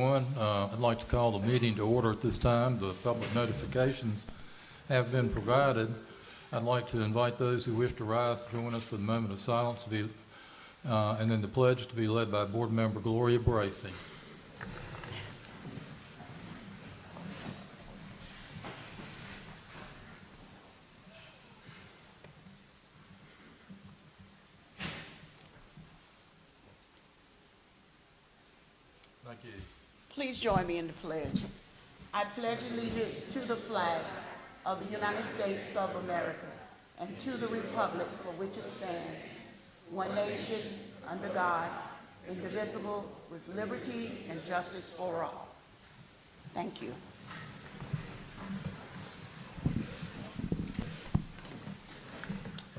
I'd like to call the meeting to order at this time. The public notifications have been provided. I'd like to invite those who wish to rise to join us for the moment of silence and then the pledge to be led by Board Member Gloria Bracey. Thank you. Please join me in the pledge. I pledge allegiance to the flag of the United States of America and to the republic for which it stands, one nation, under God, indivisible, with liberty and justice for all. Thank you.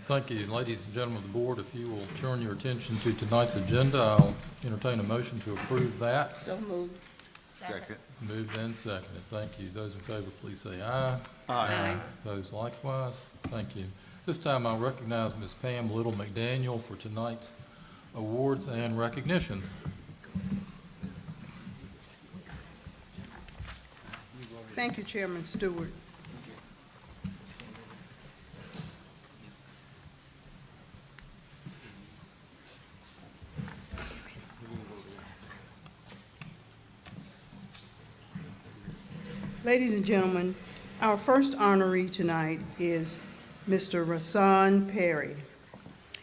Thank you. Ladies and gentlemen of the board, if you will turn your attention to tonight's agenda, I'll entertain a motion to approve that. So moved. Second. Moved and seconded. Thank you. Those in favor, please say aye. Aye. Those likewise. Thank you. This time I'll recognize Ms. Pam Little McDaniel for tonight's awards and recognitions. Thank you, Chairman Stewart. Ladies and gentlemen, our first honoree tonight is Mr. Rasan Perry.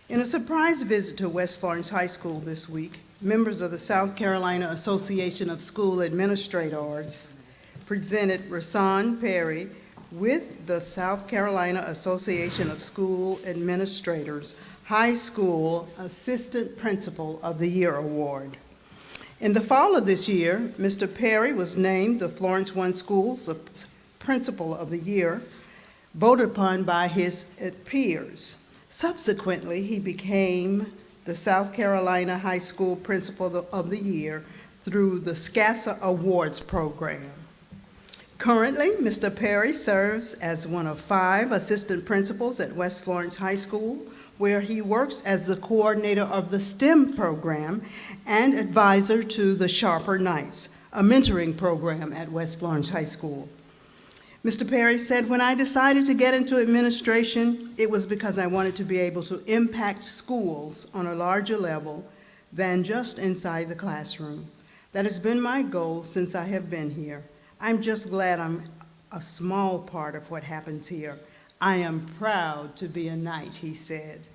In a surprise visit to West Florence High School this week, members of the South Carolina Association of School Administrators presented Rasan Perry with the South Carolina Association of School Administrators High School Assistant Principal of the Year Award. In the fall of this year, Mr. Perry was named the Florence One School's Principal of the Year, voted upon by his peers. Subsequently, he became the South Carolina High School Principal of the Year through the SCASA Awards program. Currently, Mr. Perry serves as one of 5 assistant principals at West Florence High School, where he works as the coordinator of the STEM program and advisor to the Sharper Knights, a mentoring program at West Florence High School. Mr. Perry said, "When I decided to get into administration, it was because I wanted to be able to impact schools on a larger level than just inside the classroom. That has been my goal since I have been here. I'm just glad I'm a small part of what happens here. I am proud to be a Knight," he said.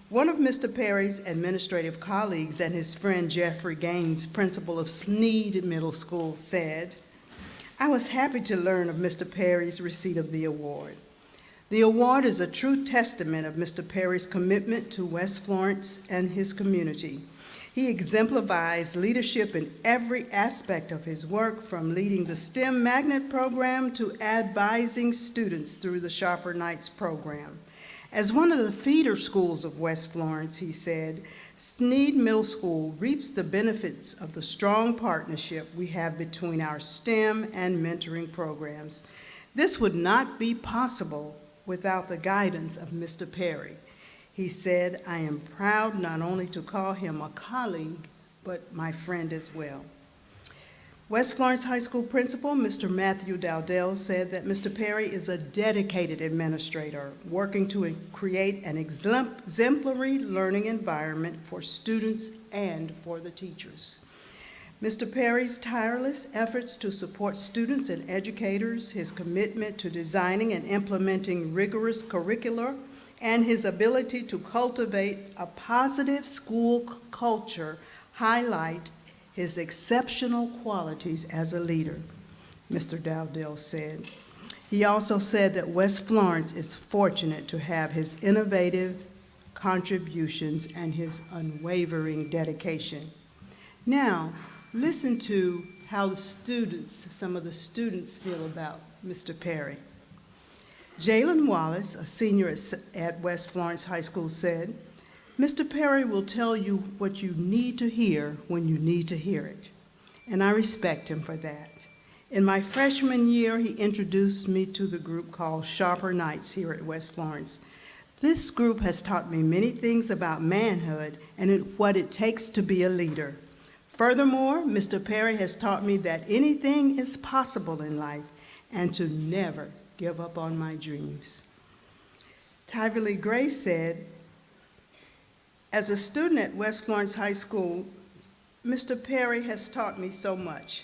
One of Mr. Perry's administrative colleagues and his friend Jeffrey Gaines, principal of Sneed Middle School, said, "I was happy to learn of Mr. Perry's receipt of the award. The award is a true testament of Mr. Perry's commitment to West Florence and his community. He exemplifies leadership in every aspect of his work, from leading the STEM Magnet program to advising students through the Sharper Knights program. As one of the feeder schools of West Florence," he said, "Sneed Middle School reaps the benefits of the strong partnership we have between our STEM and mentoring programs. This would not be possible without the guidance of Mr. Perry." He said, "I am proud not only to call him a colleague, but my friend as well." West Florence High School Principal Mr. Matthew Dowdell said that Mr. Perry is a dedicated administrator working to create an exemplary learning environment for students and for the teachers. Mr. Perry's tireless efforts to support students and educators, his commitment to designing and implementing rigorous curricula, and his ability to cultivate a positive school culture highlight his exceptional qualities as a leader, Mr. Dowdell said. He also said that West Florence is fortunate to have his innovative contributions and his unwavering dedication. Now, listen to how some of the students feel about Mr. Perry. Jalen Wallace, a senior at West Florence High School, said, "Mr. Perry will tell you what you need to hear when you need to hear it, and I respect him for that. In my freshman year, he introduced me to the group called Sharper Knights here at West Florence. This group has taught me many things about manhood and what it takes to be a leader. Furthermore, Mr. Perry has taught me that anything is possible in life and to never give up on my dreams. Tyverly Grace said, as a student at West Florence High School, Mr. Perry has taught me so much.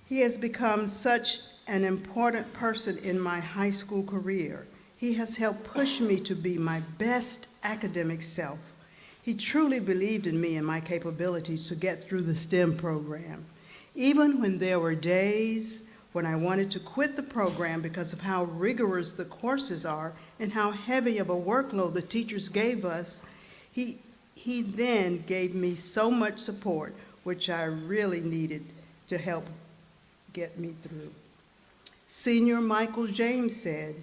He has become such an important person in my high school career. He has helped push me to be my best academic self. He truly believed in me and my capabilities to get through the STEM program. Even when there were days when I wanted to quit the program because of how rigorous the courses are and how heavy of a workload the teachers gave us, he then gave me so much support, which I really needed to help get me through. Senior Michael James said,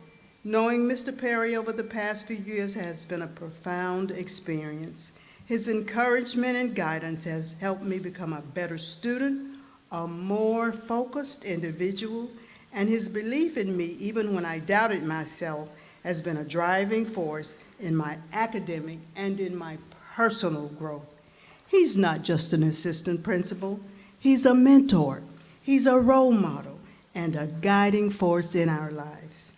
knowing Mr. Perry over the past few years has been a profound experience. His encouragement and guidance has helped me become a better student, a more focused individual, and his belief in me, even when I doubted myself, has been a driving force in my academic and in my personal growth. He's not just an assistant principal, he's a mentor, he's a role model, and a guiding force in our lives.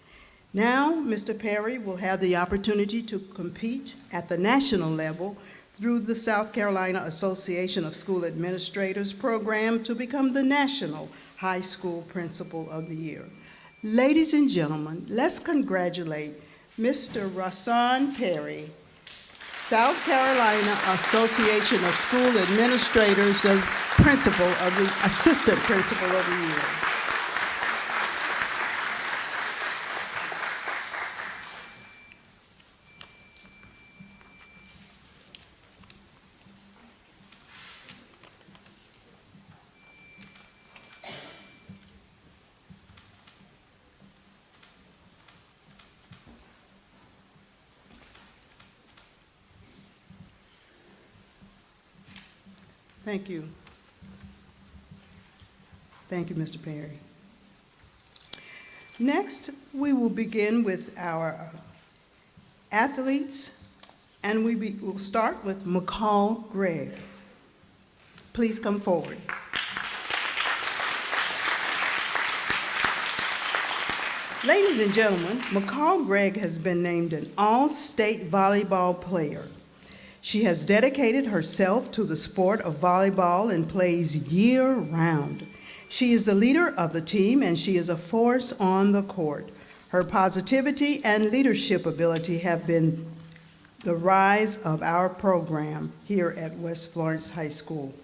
Now, Mr. Perry will have the opportunity to compete at the national level through the South Carolina Association of School Administrators program to become the National High School Principal of the Year. Ladies and gentlemen, let's congratulate Mr. Rasan Perry, South Carolina Association of School Administrators Assistant Principal of the Year. Thank you. Thank you, Mr. Perry. Next, we will begin with our athletes, and we'll start with McCall Gregg. Please come forward. Ladies and gentlemen, McCall Gregg has been named an all-state volleyball player. She has dedicated herself to the sport of volleyball and plays year-round. She is the leader of the team, and she is a force on the court. Her positivity and leadership ability have been the rise of our program here at West Florence High School.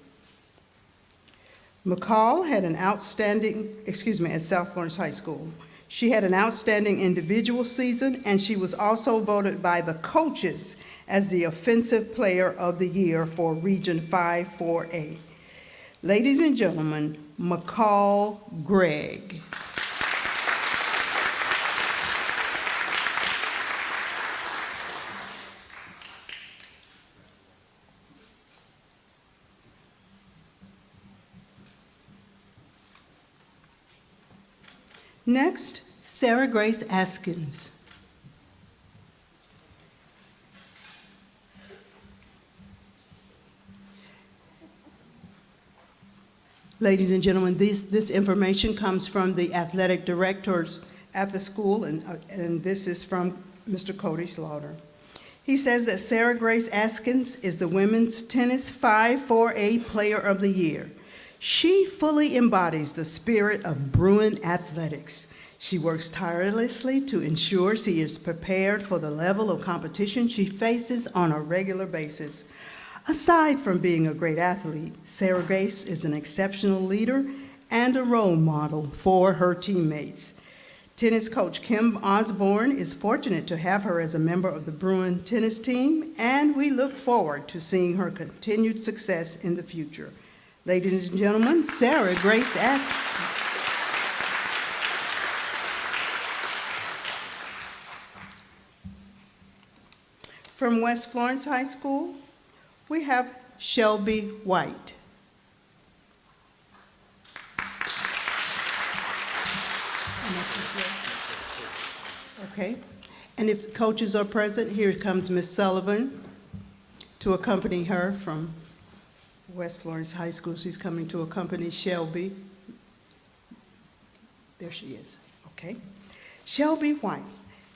McCall had an at South Florence High School. She had an outstanding individual season, and she was also voted by the coaches as the Offensive Player of the Year for Region 5-4A. Ladies and gentlemen, McCall Gregg. Next, Sarah Grace Askins. Ladies and gentlemen, this information comes from the athletic directors at the school, and this is from Mr. Cody Slaughter. He says that Sarah Grace Askins is the Women's Tennis 5-4A Player of the Year. She fully embodies the spirit of Bruin athletics. She works tirelessly to ensure she is prepared for the level of competition she faces on a regular basis. Aside from being a great athlete, Sarah Grace is an exceptional leader and a role model for her teammates. Tennis coach Kim Osborne is fortunate to have her as a member of the Bruin tennis team, and we look forward to seeing her continued success in the future. Ladies and gentlemen, Sarah Grace Askins. From West Florence High School, we have Shelby White. Okay, and if the coaches are present, here comes Miss Sullivan to accompany her from West Florence High School. She's coming to accompany Shelby. There she is, okay. Shelby White.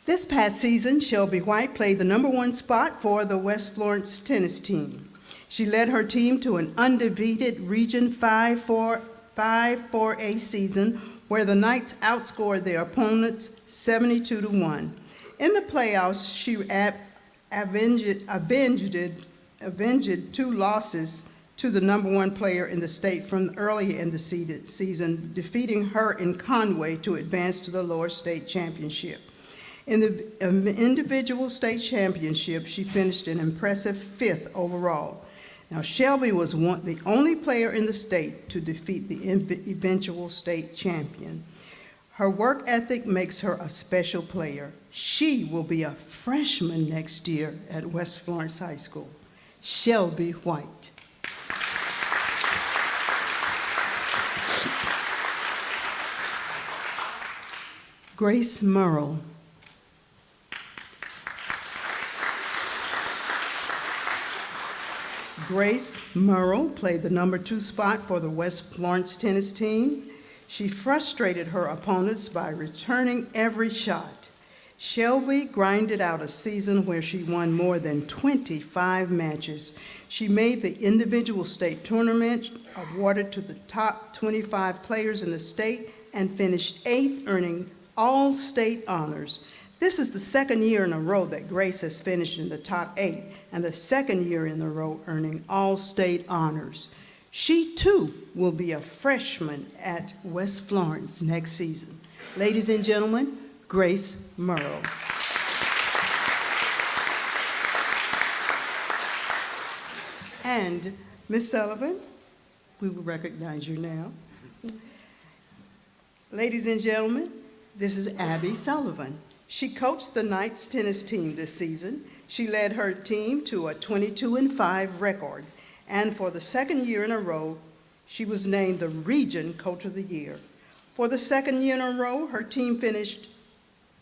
This past season, Shelby White played the #1 spot for the West Florence tennis team. She led her team to an undefeated Region 5-4A season where the Knights outscored their opponents 72-1. In the playoffs, she avenged 2 losses to the #1 player in the state from early in the season, defeating her in Conway to advance to the lower state championship. In the individual state championship, she finished an impressive 5th overall. Now, Shelby was the only player in the state to defeat the eventual state champion. Her work ethic makes her a special player. She will be a freshman next year at West Florence High School. Shelby White. Grace Merle. Grace Merle played the #2 spot for the West Florence tennis team. She frustrated her opponents by returning every shot. Shelby grinded out a season where she won more than 25 matches. She made the individual state tournament, awarded to the top 25 players in the state, and finished 8th, earning all state honors. This is the 2nd year in a row that Grace has finished in the top 8, and the 2nd year in a row earning all state honors. She too will be a freshman at West Florence next season. Ladies and gentlemen, Grace Merle. And Ms. Sullivan, we will recognize you now. Ladies and gentlemen, this is Abby Sullivan. She coached the Knights tennis team this season. She led her team to a 22-5 record, and for the 2nd year in a row, she was named the Region Coach of the Year. For the 2nd year in a row, her team finished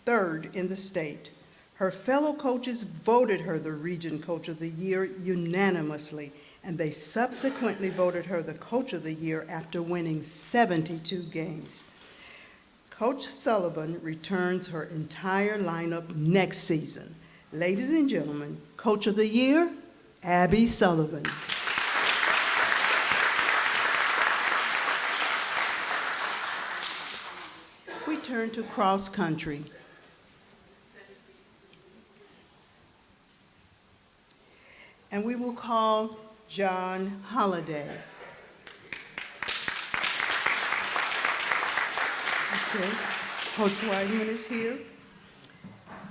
3rd in the state. Her fellow coaches voted her the Region Coach of the Year unanimously, and they subsequently voted her the Coach of the Year after winning 72 games. Coach Sullivan returns her entire lineup next season. Ladies and gentlemen, Coach of the Year, Abby Sullivan. We turn to cross country. And we will call John Holliday. Okay, Coach Whiteman is here.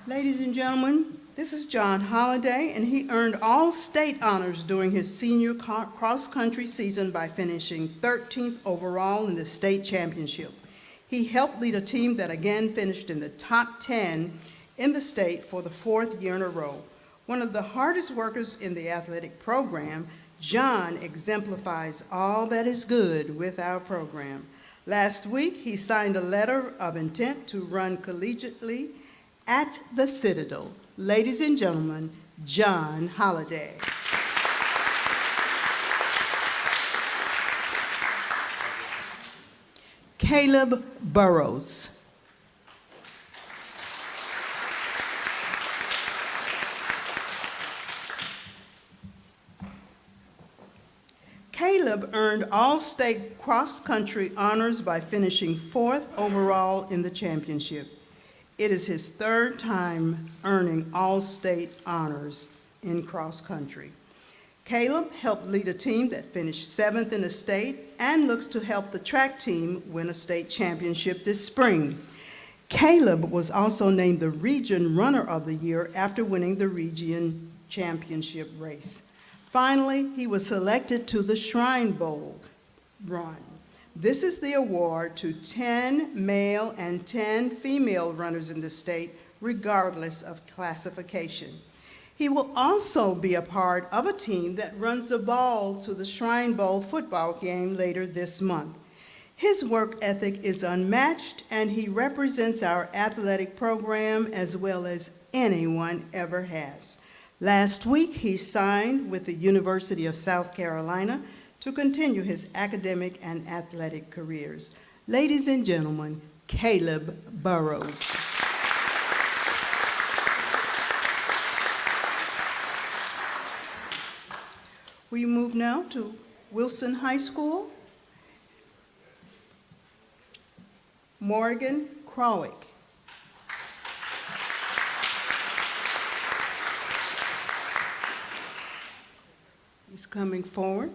Ladies and gentlemen, this is John Holliday, and he earned all state honors during his senior cross-country season by finishing 13th overall in the state championship. He helped lead a team that again finished in the top 10 in the state for the 4th year in a row. One of the hardest workers in the athletic program, John exemplifies all that is good with our program. Last week, he signed a letter of intent to run collegiately at the Citadel. Ladies and gentlemen, John Holliday. Caleb Burrows. Caleb earned all-state cross-country honors by finishing 4th overall in the championship. It is his 3rd time earning all-state honors in cross-country. Caleb helped lead a team that finished 7th in the state and looks to help the track team win a state championship this spring. Caleb was also named the Region Runner of the Year after winning the region championship race. Finally, he was selected to the Shrine Bowl run. This is the award to 10 male and 10 female runners in the state, regardless of classification. He will also be a part of a team that runs the ball to the Shrine Bowl football game later this month. His work ethic is unmatched, and he represents our athletic program as well as anyone ever has. Last week, he signed with the University of South Carolina to continue his academic and athletic careers. Ladies and gentlemen, Caleb Burrows. We move now to Wilson High School. Morgan Krawick. He's coming forward.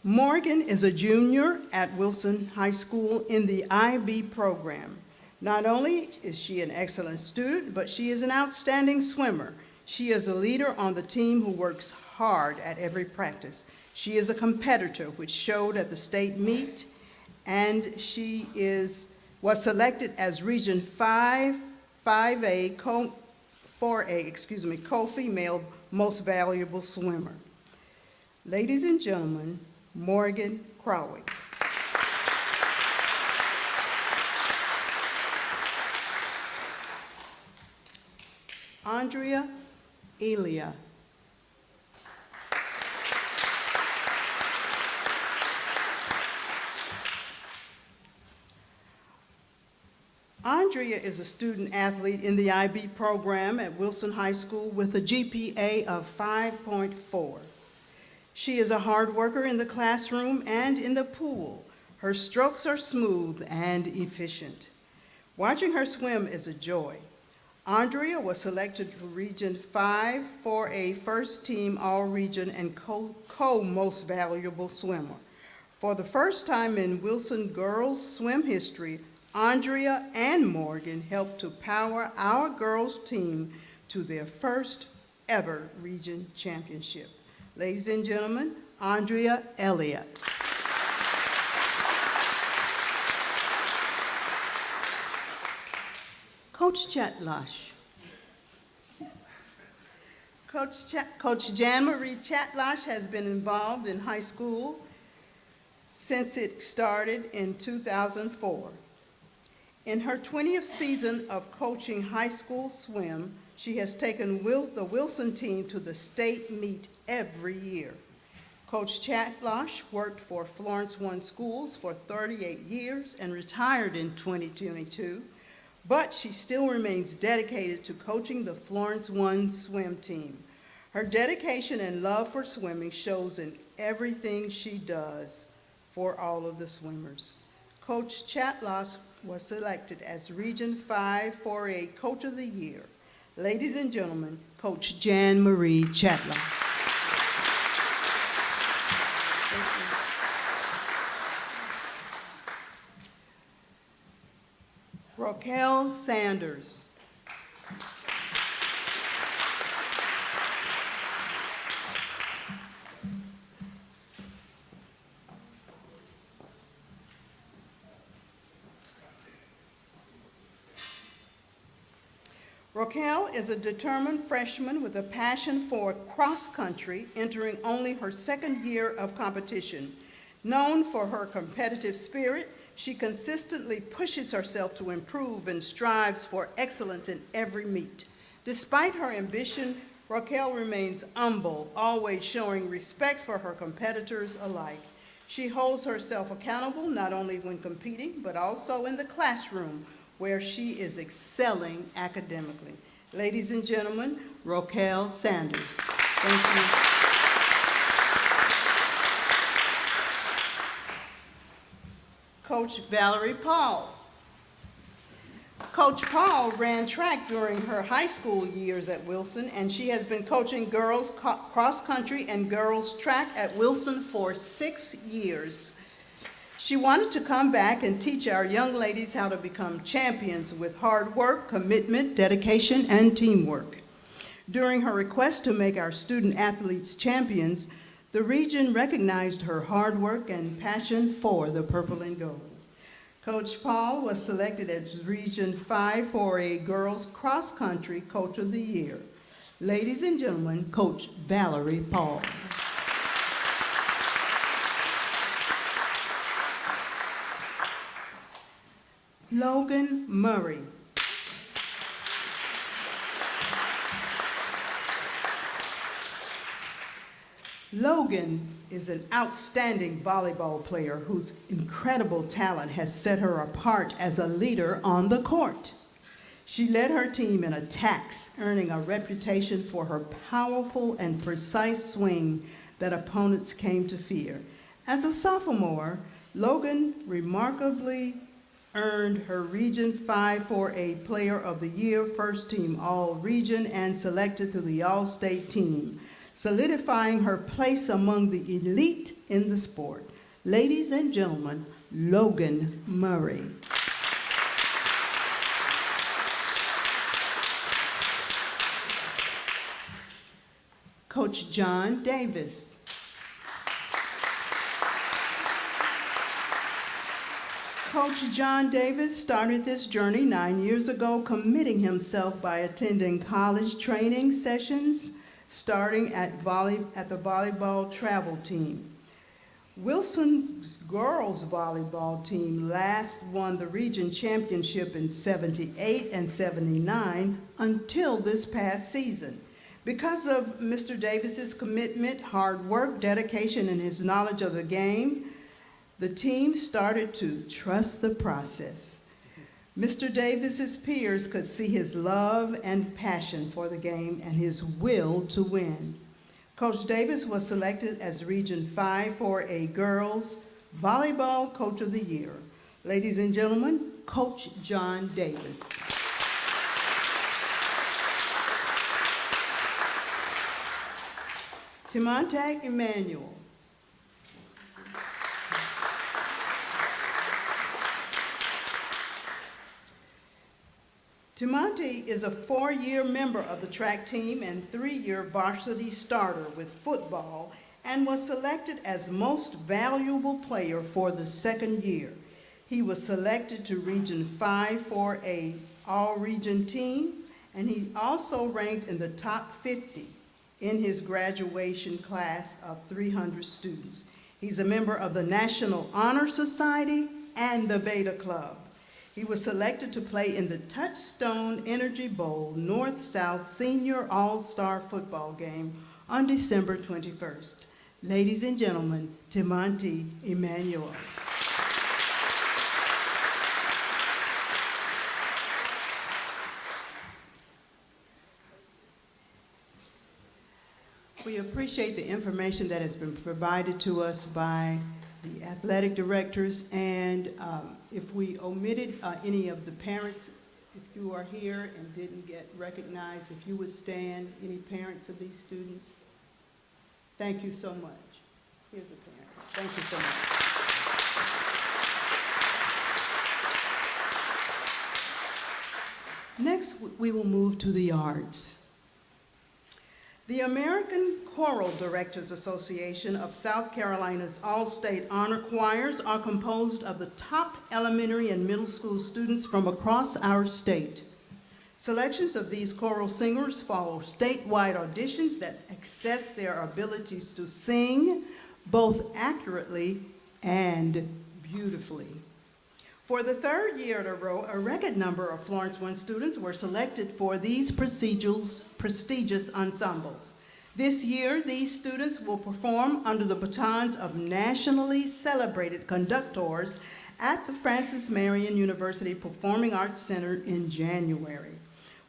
Morgan is a junior at Wilson High School in the IB program. Not only is she an excellent student, but she is an outstanding swimmer. She is a leader on the team who works hard at every practice. She is a competitor, which showed at the state meet, and she was selected as Region 4A, co-female most valuable swimmer. Ladies and gentlemen, Morgan Krawick. Andrea Elia. Andrea is a student athlete in the IB program at Wilson High School with a GPA of 5.4. She is a hard worker in the classroom and in the pool. Her strokes are smooth and efficient. Watching her swim is a joy. Andrea was selected for Region 5 for a first-team all-region and co-most valuable swimmer. For the first time in Wilson girls swim history, Andrea and Morgan helped to power our girls team to their first ever region championship. Ladies and gentlemen, Andrea Elliott. Coach Chatlash. Coach Jan-Marie Chatlash has been involved in high school since it started in 2004. In her 20th season of coaching high school swim, she has taken the Wilson team to the state meet every year. Coach Chatlash worked for Florence One Schools for 38 years and retired in 2022, but she still remains dedicated to coaching the Florence One swim team. Her dedication and love for swimming shows in everything she does for all of the swimmers. Coach Chatlash was selected as Region 5 4A Coach of the Year. Ladies and gentlemen, Coach Jan-Marie Chatlash. Raquel Sanders. Raquel is a determined freshman with a passion for cross country, entering only her second year of competition. Known for her competitive spirit, she consistently pushes herself to improve and strives for excellence in every meet. Despite her ambition, Raquel remains humble, always showing respect for her competitors alike. She holds herself accountable not only when competing, but also in the classroom, where she is excelling academically. Ladies and gentlemen, Raquel Sanders. Thank you. Coach Valerie Paul. Coach Paul ran track during her high school years at Wilson, and she has been coaching girls cross country and girls track at Wilson for 6 years. She wanted to come back and teach our young ladies how to become champions with hard work, commitment, dedication, and teamwork. During her request to make our student athletes champions, the region recognized her hard work and passion for the purple and gold. Coach Paul was selected as Region 5 4A Girls Cross Country Coach of the Year. Ladies and gentlemen, Coach Valerie Paul. Logan Murray. Logan is an outstanding volleyball player whose incredible talent has set her apart as a leader on the court. She led her team in attacks, earning a reputation for her powerful and precise swing that opponents came to fear. As a sophomore, Logan remarkably earned her Region 5 4A Player of the Year, First Team All-Region, and selected to the All-State team, solidifying her place among the elite in the sport. Ladies and gentlemen, Logan Murray. Coach John Davis. Coach John Davis started this journey 9 years ago, committing himself by attending college training sessions, starting at the volleyball travel team. Wilson's girls volleyball team last won the region championship in '78 and '79 until this past season. Because of Mr. Davis's commitment, hard work, dedication, and his knowledge of the game, the team started to trust the process. Mr. Davis's peers could see his love and passion for the game and his will to win. Coach Davis was selected as Region 5 4A Girls Volleyball Coach of the Year. Ladies and gentlemen, Coach John Davis. Timonte Emmanuel. Timonte is a 4-year member of the track team and 3-year varsity starter with football and was selected as most valuable player for the 2nd year. He was selected to Region 5 4A All-Region team, and he also ranked in the top 50 in his graduation class of 300 students. He's a member of the National Honor Society and the Beta Club. He was selected to play in the Touchstone Energy Bowl North-South Senior All-Star Football game on December 21st. Ladies and gentlemen, Timonte Emmanuel. We appreciate the information that has been provided to us by the athletic directors, and if we omitted any of the parents, if you are here and didn't get recognized, if you would stand, any parents of these students, thank you so much. Here's a parent. Thank you so much. Next, we will move to the arts. The American Choral Directors Association of South Carolina's All-State Honor Choirs are composed of the top elementary and middle school students from across our state. Selections of these choral singers follow statewide auditions that assess their abilities to sing both accurately and beautifully. For the 3rd year in a row, a record number of Florence 1 students were selected for these prestigious ensembles. This year, these students will perform under the batons of nationally celebrated conductors at the Francis Marion University Performing Arts Center in January.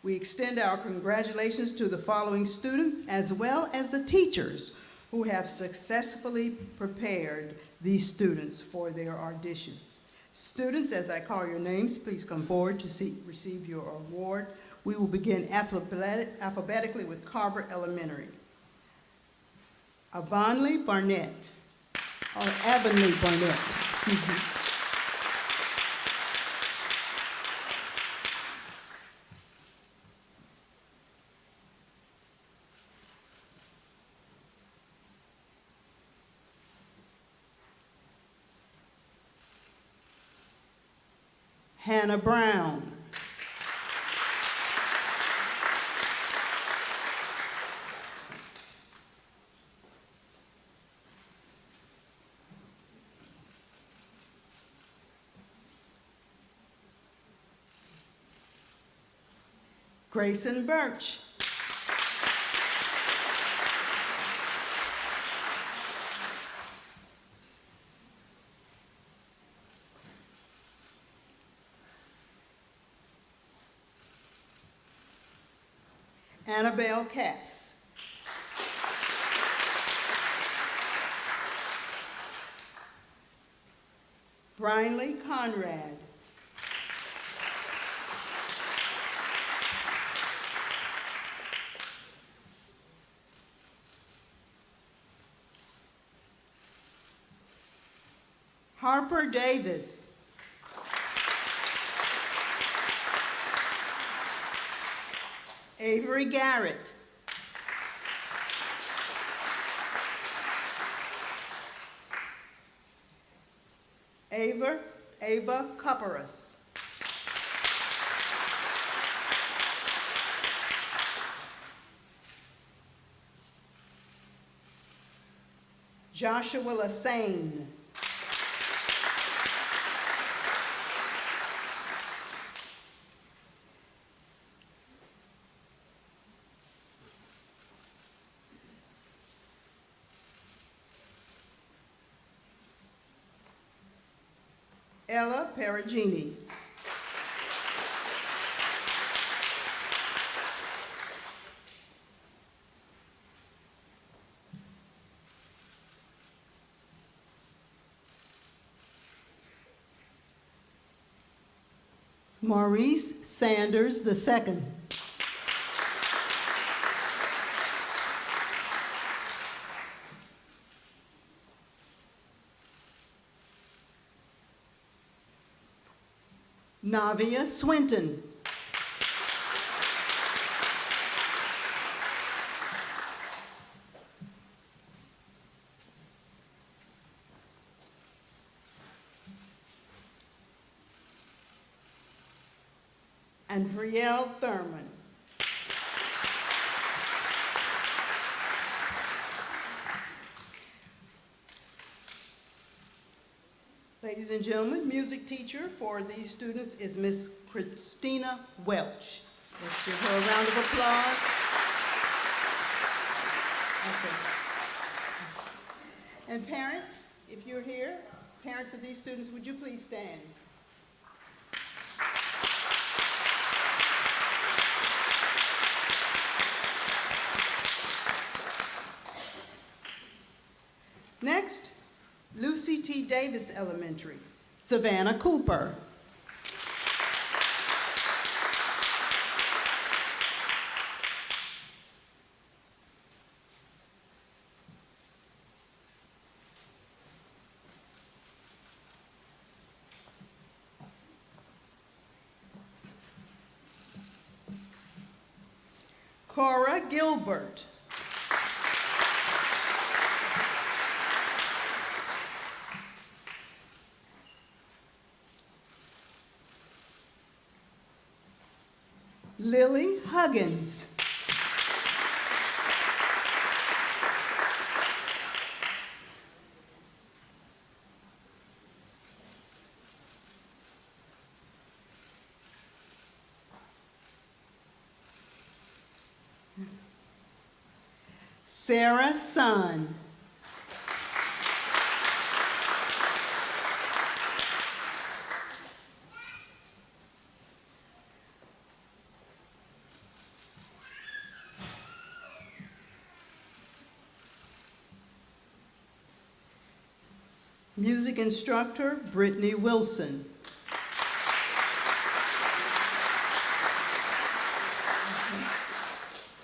We extend our congratulations to the following students as well as the teachers who have successfully prepared these students for their auditions. Students, as I call your names, please come forward to receive your award. We will begin alphabetically with Carver Elementary. Avonlea Barnett, or Avonlea Barnett, excuse me. Hannah Brown. Grayson Birch. Annabelle Capps. Brinley Conrad. Harper Davis. Avery Garrett. Ava Cupperus. Joshua Lassane. Ella Perugini. Maurice Sanders II. Navia Swinton. And Brielle Thurman. Ladies and gentlemen, music teacher for these students is Miss Christina Welch. Let's give her a round of applause. Okay. And parents, if you're here, parents of these students, would you please stand? Next, Lucy T. Davis Elementary, Savannah Cooper. Cora Gilbert. Lily Huggins. Sarah Sun. Music instructor, Brittany Wilson.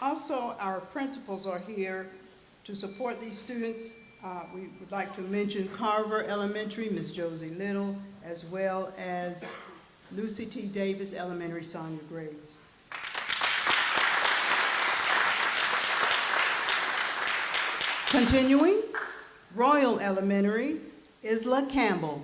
Also, our principals are here to support these students. We would like to mention Carver Elementary, Miss Josie Little, as well as Lucy T. Davis Elementary, Sonia Graves. Continuing, Royal Elementary, Isla Campbell.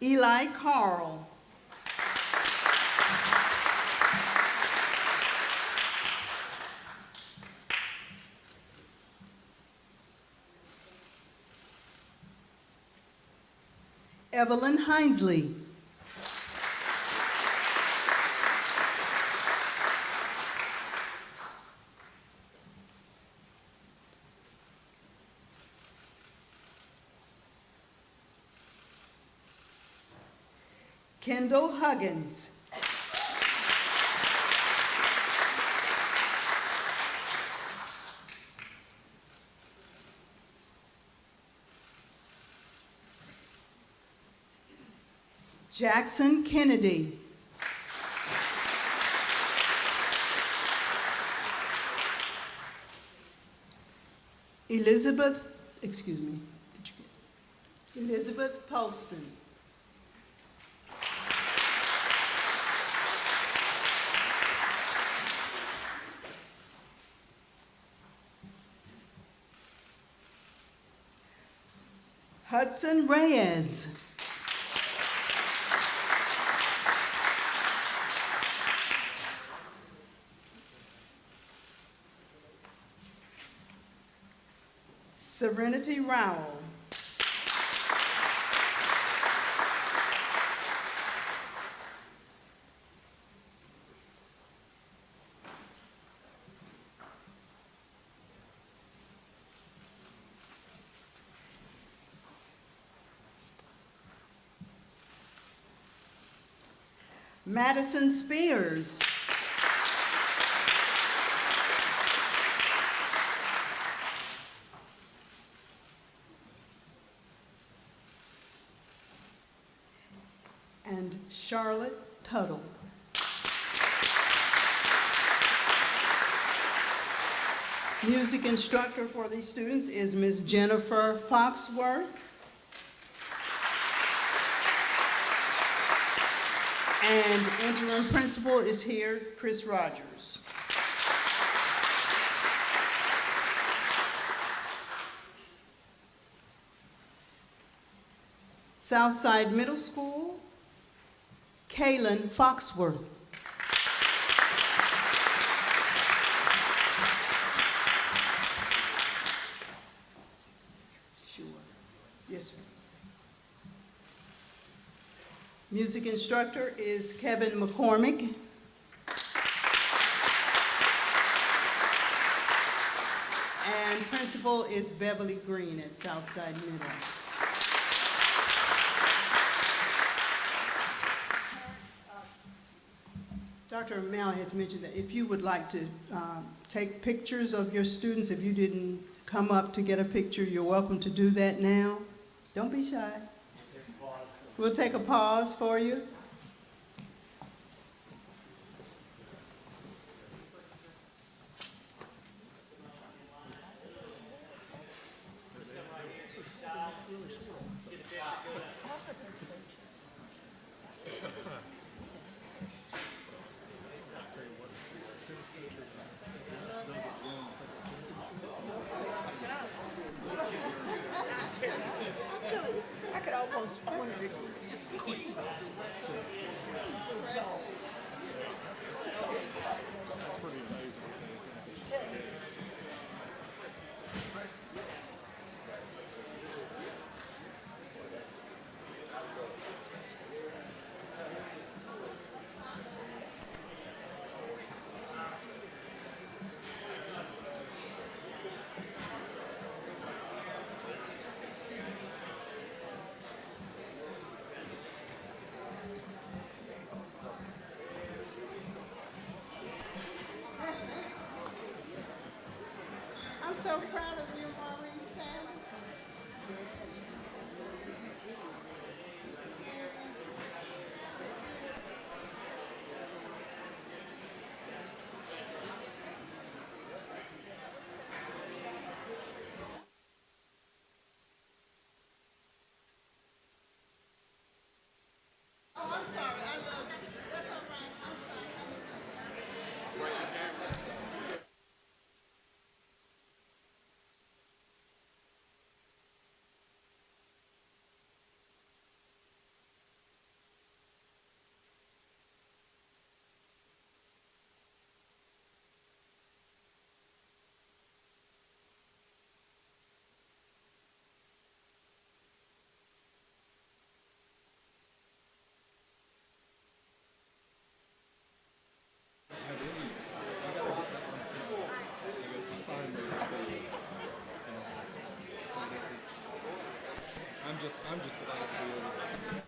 Eli Carl. Evelyn Hinesley. Kendall Huggins. Jackson Kennedy. Elizabeth Poston. Hudson Reyes. Serenity Rowell. Madison Spears. And Charlotte Tuttle. Music instructor for these students is Ms. Jennifer Foxworth. And interim principal is here, Chris Rogers. Southside Middle School, Kaylin Foxworth. Sure. Yes, sir. Music instructor is Kevin McCormick. And principal is Beverly Green at Southside Middle. Dr. Mal has mentioned that if you would like to take pictures of your students, if you didn't come up to get a picture, you're welcome to do that now. Don't be shy. We'll take a pause for you. I could almost wonder if just squeeze. I'm so proud of you, Maureen Sanders. Oh, I'm sorry. I love you. That's all right. I'm sorry. I'm just glad to be able to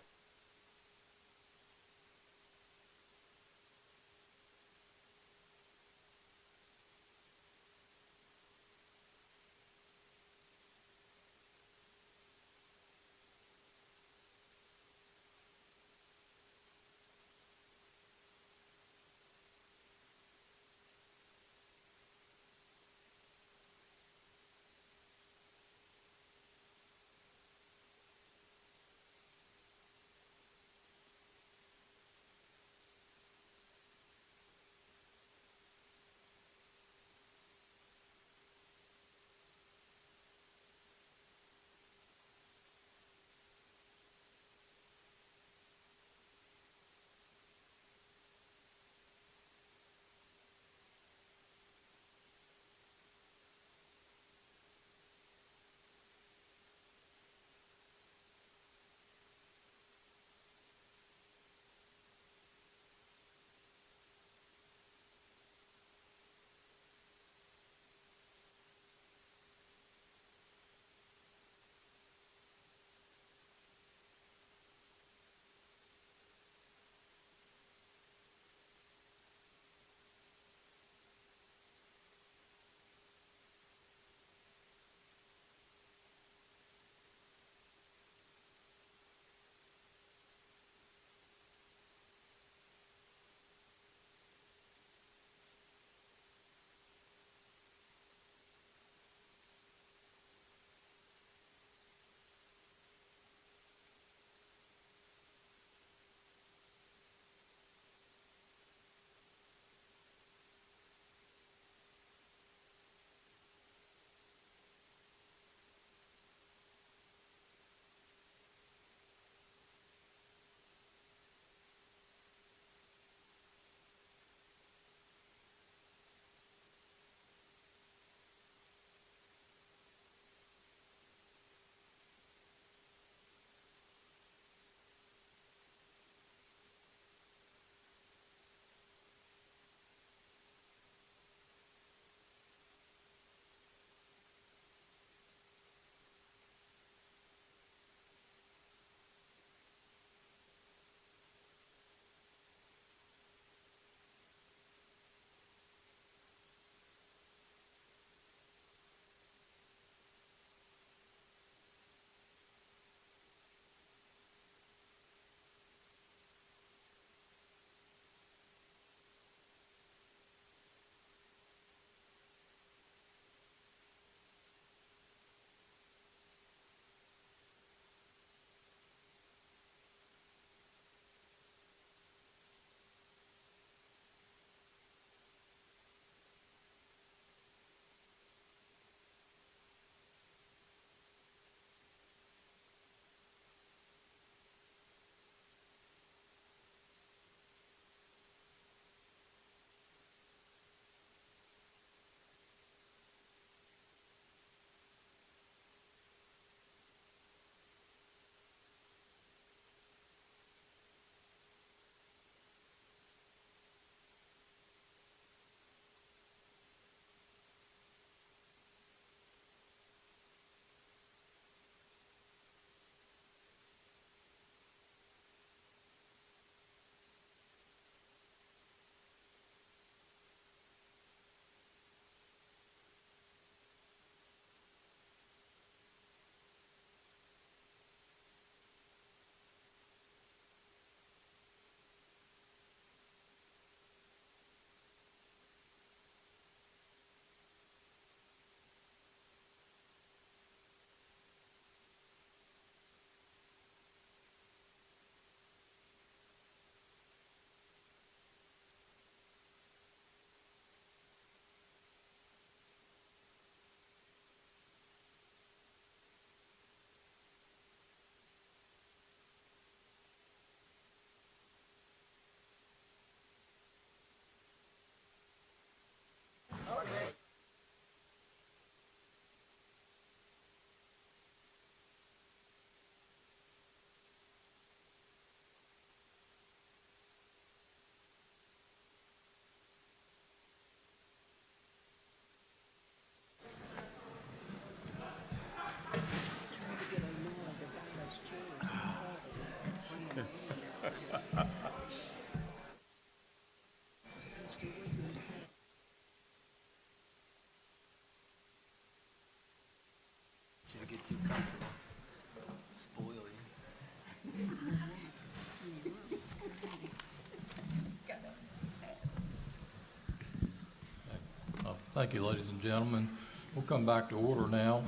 Thank you, ladies and gentlemen. We'll come back to order now.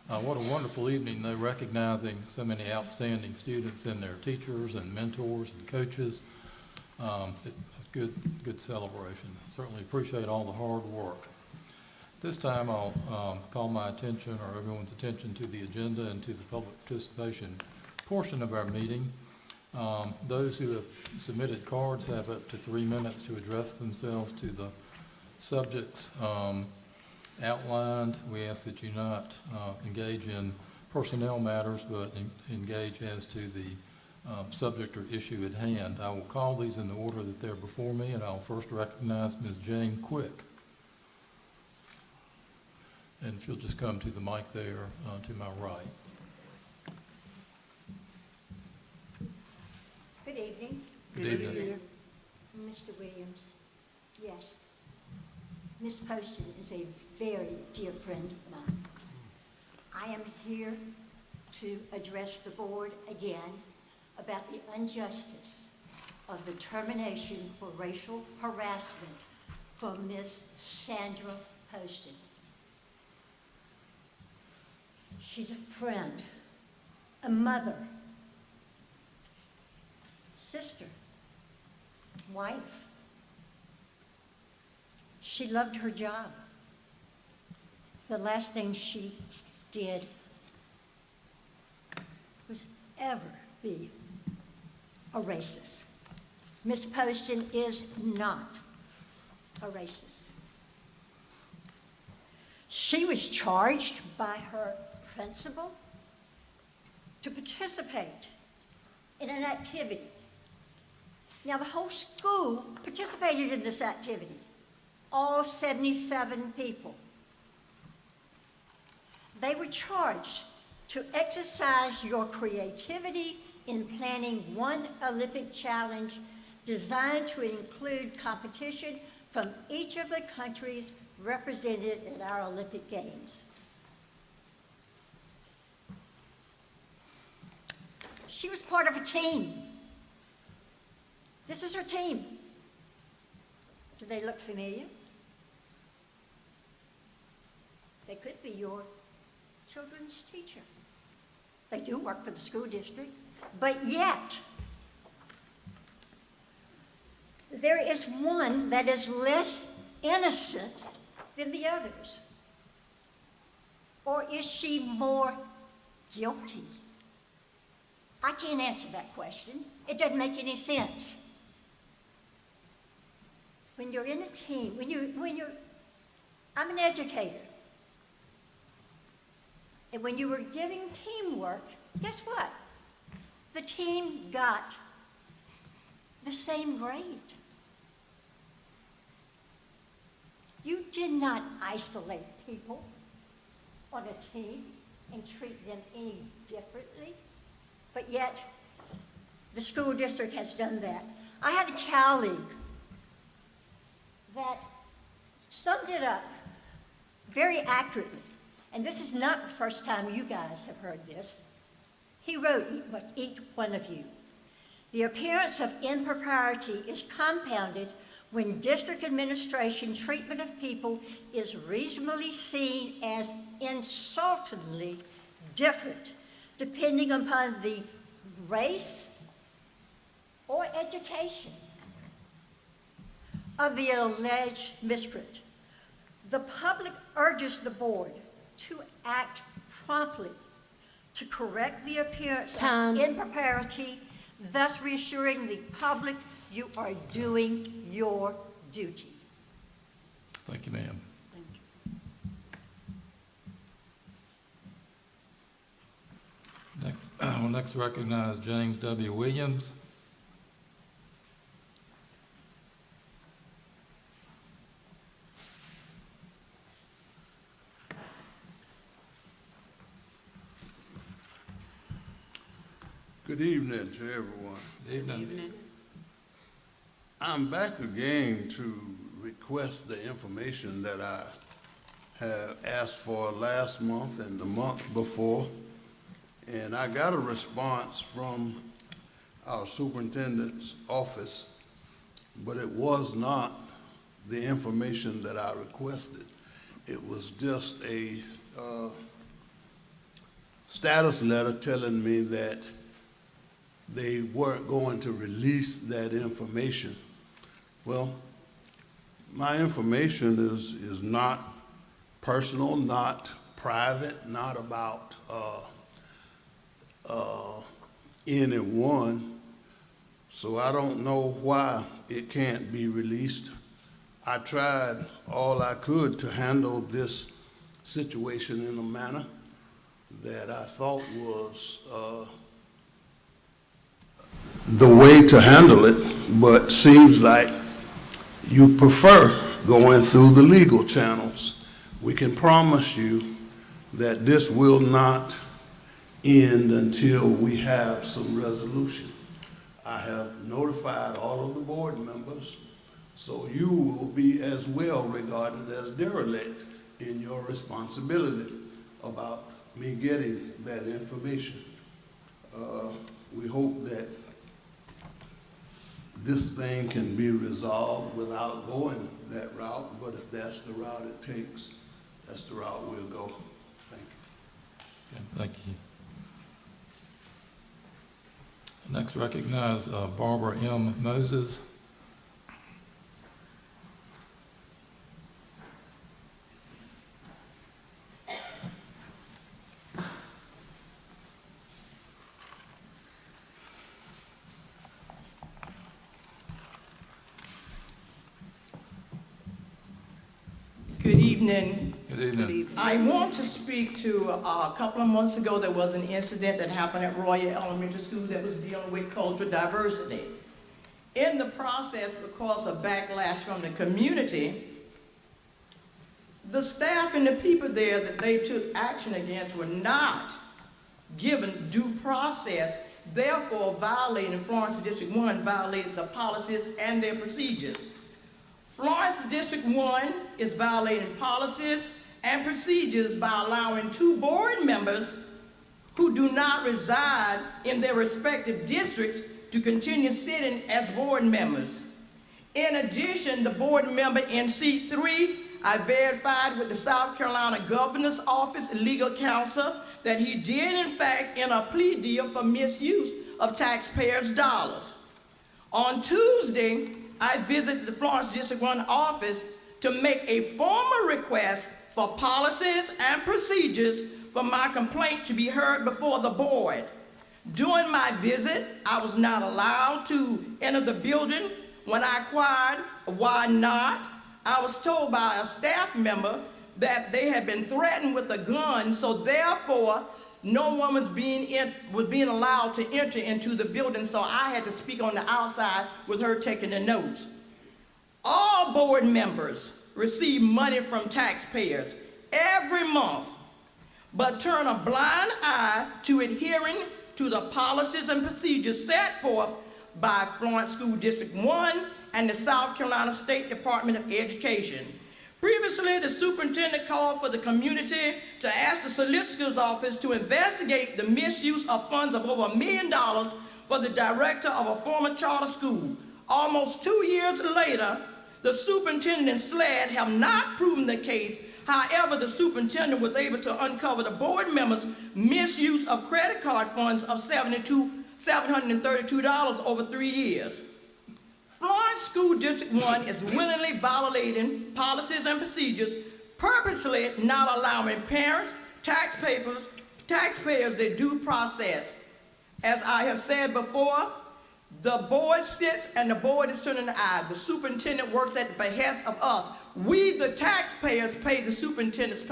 What a wonderful evening, though, recognizing so many outstanding students and their teachers and mentors and coaches. It's a good celebration. Certainly appreciate all the hard work. This time I'll call my attention, or everyone's attention, to the agenda and to the public participation portion of our meeting. Those who have submitted cards have up to 3 minutes to address themselves to the subjects outlined. We ask that you not engage in personnel matters, but engage as to the subject or issue at hand. I will call these in the order that they're before me, and I'll first recognize Ms. Jane Quick. And if you'll just come to the mic there to my right. Good evening. Good evening. Mr. Williams, yes, Miss Poston is a very dear friend of mine. I am here to address the board again about the injustice of the termination for racial harassment from Miss Sandra Poston. She's a friend, a mother, sister, wife. She loved her job. The last thing she did was ever be a racist. Miss Poston is not a racist. She was charged by her principal to participate in an activity. Now, the whole school participated in this activity, all 77 people. They were charged to exercise your creativity in planning one Olympic challenge designed to include competition from each of the countries represented at our Olympic Games. She was part of a team. This is her team. Do they look familiar? They could be your children's teacher. They do work for the school district, but yet there is one that is less innocent than the others. Or is she more guilty? I can't answer that question. It doesn't make any sense. When you're in a team, I'm an educator. And when you were giving teamwork, guess what? The team got the same grade. You did not isolate people on a team and treat them any differently, but yet the school district has done that. I had a colleague that summed it up very accurately, and this is not the first time you guys have heard this. He wrote, each one of you, the appearance of impropriety is compounded when district administration treatment of people is reasonably seen as insultingly different, depending upon the race or education of the alleged miscreant. The public urges the board to act promptly to correct the appearance of impropriety, thus reassuring the public you are doing your duty. Thank you, ma'am. Thank you. We'll next recognize James W. Williams. Good evening to everyone. Good evening. I'm back again to request the information that I have asked for last month and the month before. and I got a response from our superintendent's office, but it was not the information that I requested. It was just a status letter telling me that they weren't going to release that information. Well, my information is not personal, not private, not about anyone, so I don't know why it can't be released. I tried all I could to handle this situation in a manner that I thought was the way to handle it, but seems like you prefer going through the legal channels. We can promise you that this will not end until we have some resolution. I have notified all of the board members, so you will be as well regarded as derelict in your responsibility about me getting that information. We hope that this thing can be resolved without going that route, but if that's the route it takes, that's the route we'll go. Thank you. Okay, thank you. Next, recognize Barbara M. Moses. Good evening. Good evening. I want to speak to, a couple of months ago, there was an incident that happened at Royal Elementary School that was dealing with cultural diversity. In the process, because of backlash from the community, the staff and the people there that they took action against were not given due process, therefore violating, Florence District 1 violated the policies and their procedures. Florence District 1 is violating policies and procedures by allowing 2 board members who do not reside in their respective districts to continue sitting as board members. In addition, the board member in seat 3, I verified with the South Carolina Governor's Office legal counsel that he did in fact enter a plea deal for misuse of taxpayers' dollars. On Tuesday, I visited the Florence District 1 office to make a formal request for policies and procedures for my complaint to be heard before the board. During my visit, I was not allowed to enter the building. When I inquired why not, I was told by a staff member that they had been threatened with a gun, so therefore no one was being allowed to enter into the building, so I had to speak on the outside with her taking the notes. All board members receive money from taxpayers every month, but turn a blind eye to adhering to the policies and procedures set forth by Florence School District 1 and the South Carolina State Department of Education. Previously, the superintendent called for the community to ask the solicitor's office to investigate the misuse of funds of over $1 million for the director of a former charter school. Almost 2 years later, the superintendent and SLED have not proven the case. However, the superintendent was able to uncover the board members' misuse of credit card funds of $732 over 3 years. Florence School District 1 is willingly violating policies and procedures, purposely not allowing parents, taxpayers their due process. As I have said before, the board sits and the board is turning the eye. The superintendent works at the behest of us. We, the taxpayers, pay the superintendent's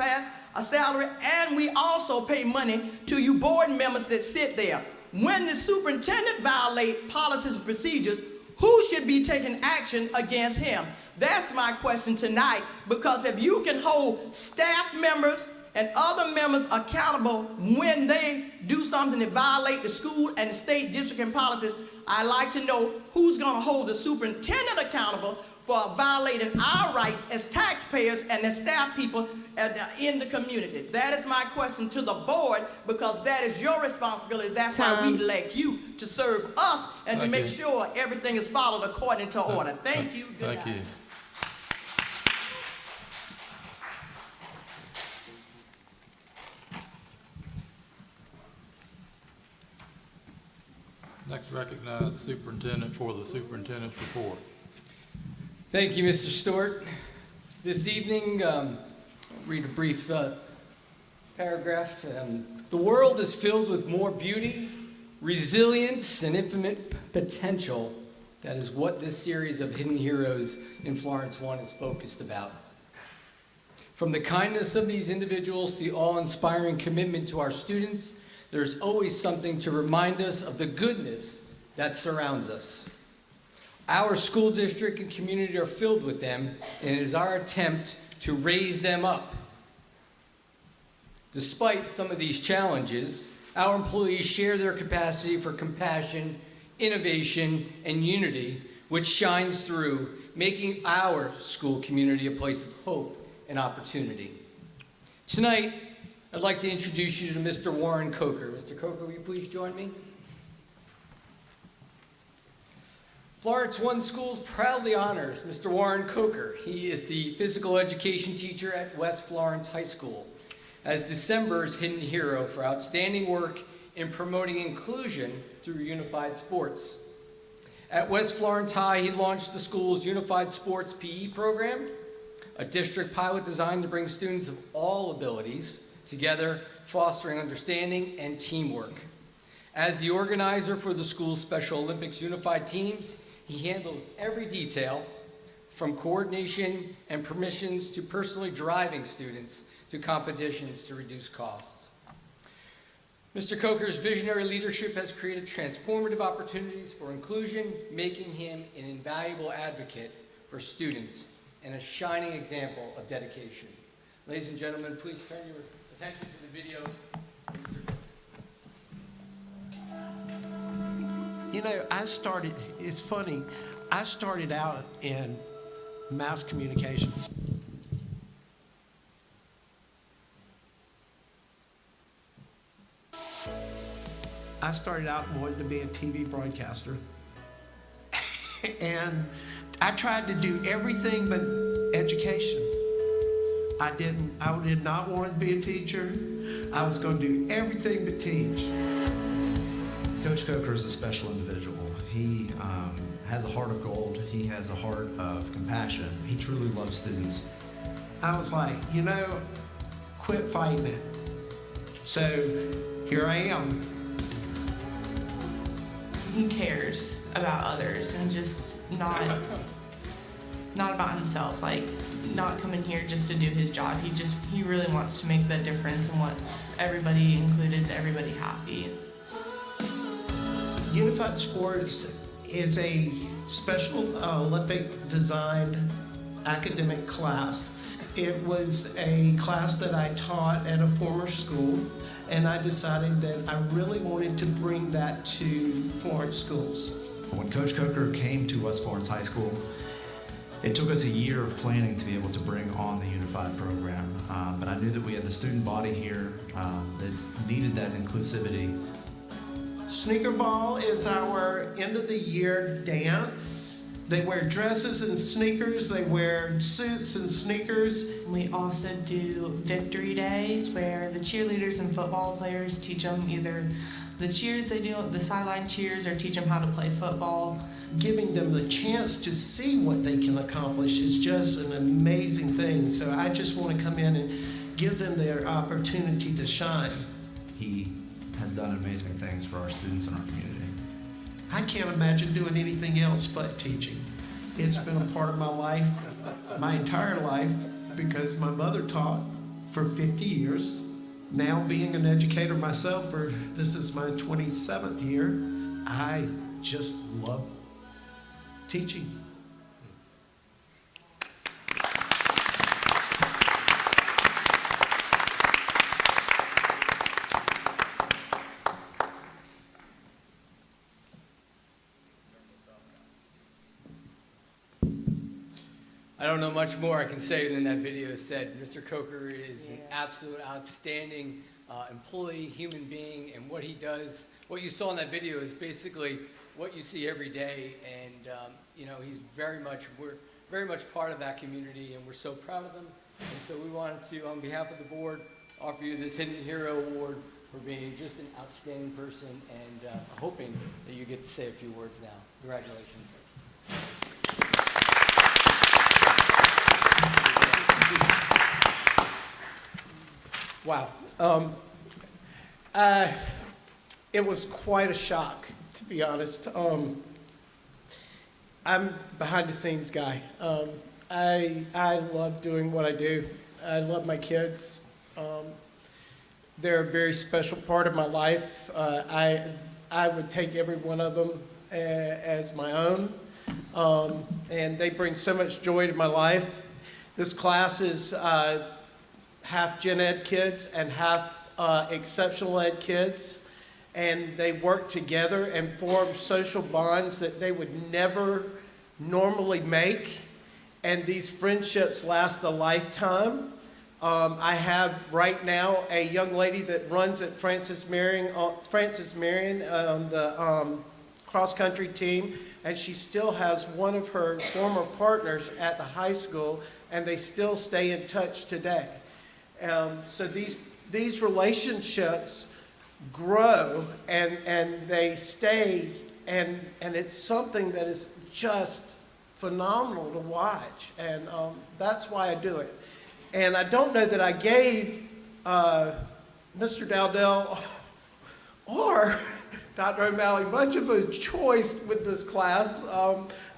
a salary, and we also pay money to you board members that sit there. When the superintendent violates policies and procedures, who should be taking action against him? That's my question tonight, because if you can hold staff members and other members accountable when they do something that violate the school and the state district and policies, I'd like to know who's going to hold the superintendent accountable for violating our rights as taxpayers and as staff people in the community? That is my question to the board, because that is your responsibility. That's why we elect you to serve us and to Thank make you. sure everything is followed according to order. Thank you. Good Thank night. you. Next, recognize Superintendent for the Superintendent's report. Thank you, Mr. Stewart. This evening, I'll read a brief paragraph. The world is filled with more beauty, resilience, and infinite potential. That is what this series of Hidden Heroes in Florence 1 is focused about. From the kindness of these individuals to the awe-inspiring commitment to our students, there's always something to remind us of the goodness that surrounds us. Our school district and community are filled with them, and it is our attempt to raise them up. Despite some of these challenges, our employees share their capacity for compassion, innovation, and unity, which shines through, making our school community a place of hope and opportunity. Tonight, I'd like to introduce you to Mr. Warren Coker. Mr. Coker, will you please join me? Florence One Schools proudly honors Mr. Warren Coker. He is the physical education teacher at West Florence High School, as December's Hidden Hero for outstanding work in promoting inclusion through unified sports. At West Florence High, he launched the school's Unified Sports PE program, a district pilot designed to bring students of all abilities together, fostering understanding and teamwork. As the organizer for the school's Special Olympics unified teams, he handles every detail, from coordination and permissions to personally driving students to competitions to reduce costs. Mr. Coker's visionary leadership has created transformative opportunities for inclusion, making him an invaluable advocate for students and a shining example of dedication. Ladies and gentlemen, please turn your attention to the video. You know, it's funny, I started out in mass communications. I started out wanting to be a TV broadcaster. And I tried to do everything but education. I did not want to be a teacher. I was going to do everything but teach. Coach Coker is a special individual. He has a heart of gold. He has a heart of compassion. He truly loves students. I was like, you know, quit fighting it. So here I am. He cares about others and just not about himself, like not coming here just to do his job. He really wants to make that difference and wants everybody included, everybody happy. Unified Sports is a special Olympic designed academic class. It was a class that I taught at a former school, and I decided that I really wanted to bring that to Florence schools. When Coach Coker came to West Florence High School, it took us a year of planning to be able to bring on the unified program, but I knew that we had the student body here that needed that inclusivity. Sneaker Ball is our end of the year dance. They wear dresses and sneakers. They wear suits and sneakers. We also do Victory Days, where the cheerleaders and football players teach them either the cheers they do, the sideline cheers, or teach them how to play football. Giving them the chance to see what they can accomplish is just an amazing thing. So I just want to come in and give them their opportunity to shine. He has done amazing things for our students and our community. I can't imagine doing anything else but teaching. It's been a part of my life, my entire life, because my mother taught for 50 years. Now being an educator myself this is my 27th year, I just love teaching. don't know much more I can say than that video said. Mr. Coker is an absolute outstanding employee, human being, and what he does, what you saw in that video is basically what you see every day. And you know, we're very much part of that community, and we're so proud of him. And so we wanted to, on behalf of the board, offer you this Hidden Hero Award for being just an outstanding person, and hoping that you get to say a few words now. Congratulations. Wow. It was quite a shock, to be honest. I'm behind the scenes guy. I love doing what I do. I love my kids. They're a very special part of my life. I would take every one of them as my own. And they bring so much joy to my life. This class is half gen ed kids and half exceptional ed kids. And they work together and form social bonds that they would never normally make. And these friendships last a lifetime. I have right now a young lady that runs at Francis Marion on the cross-country team, and she still has one of her former partners at the high school, and they still stay in touch today. So these relationships grow and they stay, and it's something that is just phenomenal to watch, and that's why I do it. And I don't know that I gave Mr. Dowdell or Dr. O'Malley much of a choice with this class.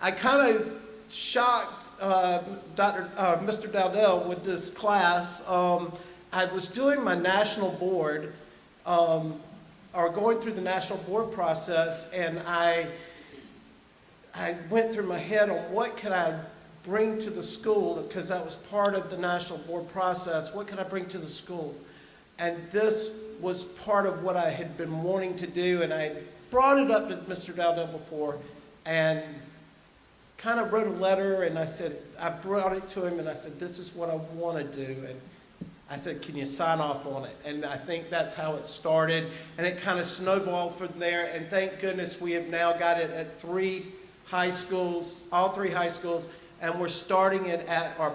I kind of shocked Mr. Dowdell with this class. I was doing my national board, or going through the national board process, and I went through my head on what could I bring to the school, because that was part of the national board process. What could I bring to the school? And this was part of what I had been wanting to do, and I brought it up to Mr. Dowdell before and kind of wrote a letter, and I brought it to him, and I said, this is what I want to do. And I said, can you sign off on it? And I think that's how it started, and it kind of snowballed from there, and thank goodness we have now got it at 3 high schools, all 3 high schools, and we're starting it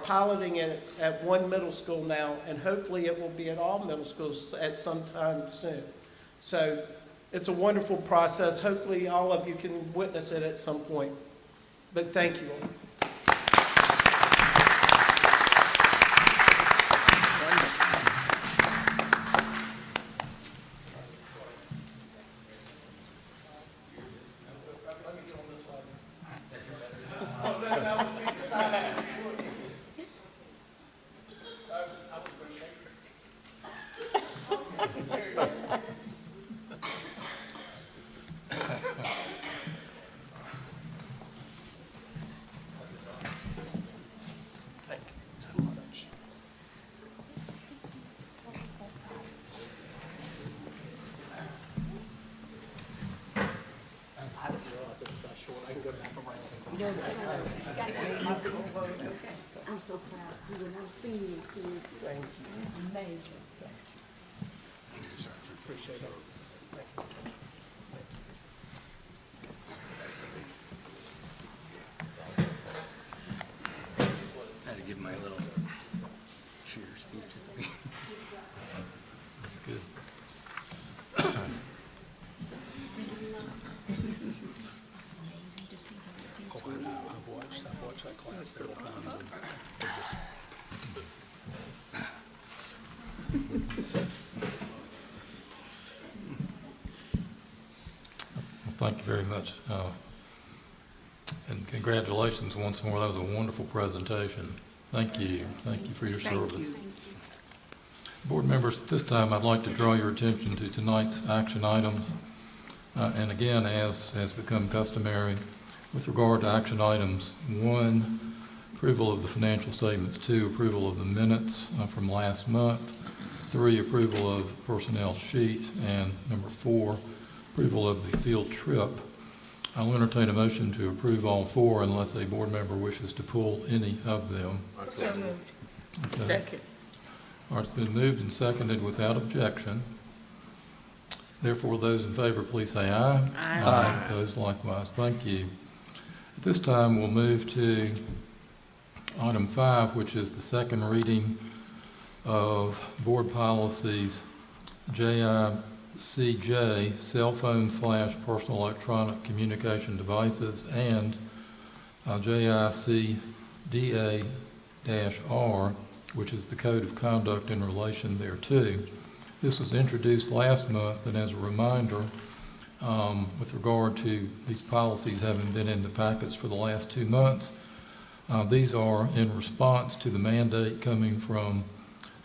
piloting it at 1 middle school now, and hopefully it will be at all middle schools at some time soon. So it's a wonderful process. Hopefully all of you can witness it at some point. But thank you all. I'm so proud of you, and I've seen you kids. Thank you. It's amazing. Appreciate it. I had to give my little cheer speech at the beginning. That's good. It's amazing to see those kids. I've watched that class several times. Well, thank you very much. And congratulations once more. That was a wonderful presentation. Thank you. Thank you for your service. Board members, at this time, I'd like to draw your attention to tonight's action items. And again, as has become customary, with regard to action items 1, approval of the financial statements, 2, approval of the minutes from last month, 3, approval of personnel sheet, and number 4, approval of the field trip. I'll entertain a motion to approve all four unless a board member wishes to pull any of them. So moved. Okay. Second. All right, it's been moved and seconded without objection. Therefore, those in favor, please say aye. Aye. Opposed, likewise. Thank you. At this time, we'll move to item 5, which is the second reading of board policies JICJ, cell phone / personal electronic communication devices, and JICDA-R, which is the code of conduct in relation thereto. This was introduced last month, and as a reminder, with regard to these policies having been in the packets for the last 2 months, these are in response to the mandate coming from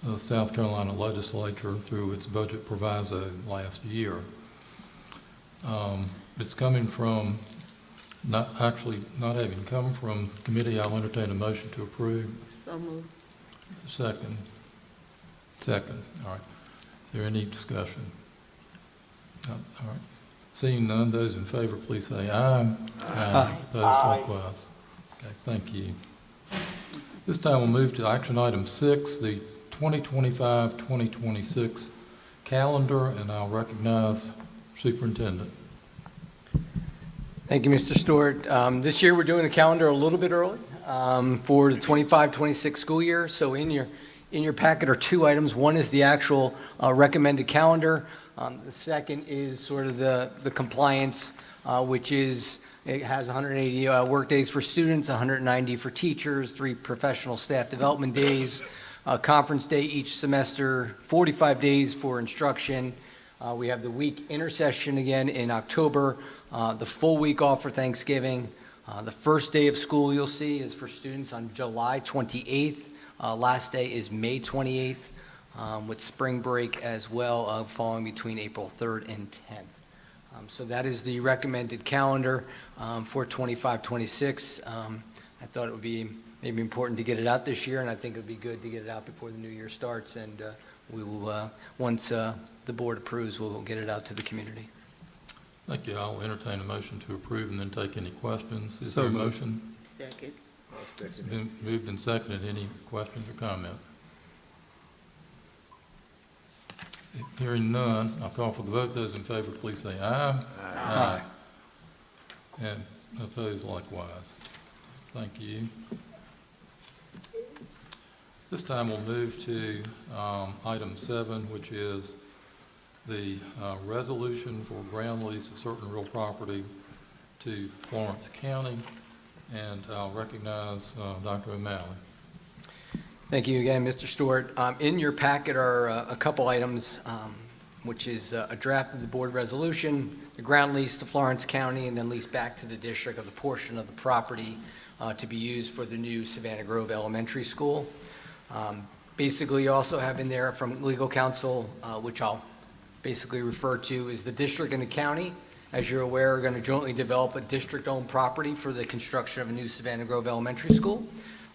the South Carolina legislature through its budget proviso last year. It's coming from, not having come from committee. I'll entertain a motion to approve. So moved. Second. Second. All right. Is there any discussion? All right. Seeing none, those in favor, please say aye. Aye. Opposed, likewise. Okay, thank you. This time we'll move to action item 6, the 2025-2026 calendar, and I'll recognize Superintendent. Thank you, Mr. Stewart. This year we're doing the calendar a little bit early for the 25-26 school year. So in your packet are 2 items. One is the actual recommended calendar. The second is sort of the compliance, which is it has 180 work days for students, 190 for teachers, 3 professional staff development days, conference day each semester, 45 days for instruction. We have the week intersession again in October, the full week off for Thanksgiving. The first day of school you'll see is for students on July 28th. Last day is May 28th, with spring break as well, falling between April 3rd and 10th. So that is the recommended calendar for 25-26. I thought it would be maybe important to get it out this year, and I think it would be good to get it out before the new year starts. And we will, once the board approves, we'll get it out to the community. Thank you. I'll entertain a motion to approve and then take any questions. Is there a motion? Second. It's been moved and seconded. Any questions or comment? Hearing none, I'll call for the vote. Those in favor, please say aye. Aye. And opposed likewise. Thank you. This time we'll move to item 7, which is the resolution for ground lease of certain real property to Florence County. And I'll recognize Dr. O'Malley. Thank you again, Mr. Stewart. In your packet are a couple items, which is a draft of the board resolution, the ground lease to Florence County, and then lease back to the district of the portion of the property to be used for the new Savannah Grove Elementary School. Basically, you also have in there from legal counsel, which I'll basically refer to as the district and the county. As you're aware, are going to jointly develop a district-owned property for the construction of a new Savannah Grove Elementary School.